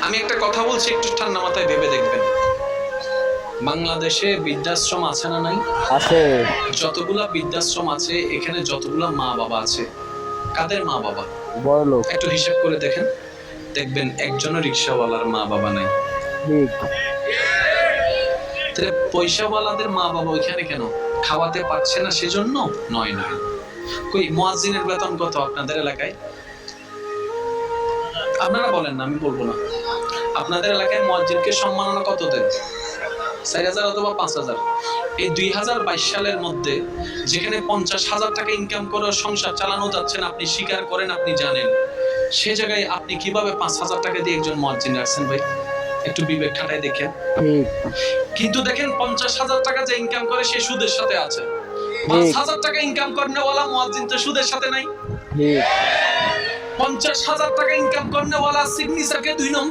আমি একটা কথা বলছি, একটু ঠান্ডা মাথায় ভেবে দেখবেন। বাংলাদেশে বৃদ্ধাশ্রম আছে না নাই? আছে। যতগুলা বৃদ্ধাশ্রম আছে, এখানে যতগুলা মা বাবা আছে, কাদের মা বাবা? বড় লোক। একটু হিসাব করে দেখেন, দেখবেন একজনও রিক্সাওয়ালার মা বাবা নাই। ঠিক। তাহলে পয়সাওয়ালাদের মা বাবা ওইখানে কেন? খাওয়াতে পারছে না সেজন্য? নয় নয়। কই মুয়াজ্জিনের বেতন কত আপনাদের এলাকায়? আপনারা বলেন না, আমি বলবো না। আপনাদের এলাকায় মুয়াজ্জিনকে সম্মাননা কত দেন? 4,000 অথবা 5,000। এই 2022 সালের মধ্যে যেখানে 50,000 টাকা ইনকাম করে সংসার চালানো যাচ্ছে না, আপনি স্বীকার করেন, আপনি জানেন, সে জায়গায় আপনি কিভাবে 5,000 টাকা দিয়ে একজন মুয়াজ্জিন রাখছেন ভাই? একটু বিবেক খাটায় দেখেন। ঠিক। কিন্তু দেখেন 50,000 টাকা যে ইনকাম করে সে সুদের সাথে আছে, 5,000 টাকা ইনকাম করেনওয়ালা মুয়াজ্জিন তো সুদের সাথে নাই। ঠিক। 50,000 টাকা ইনকাম করেনওয়ালা সিগনেচারকে 2 নম্বর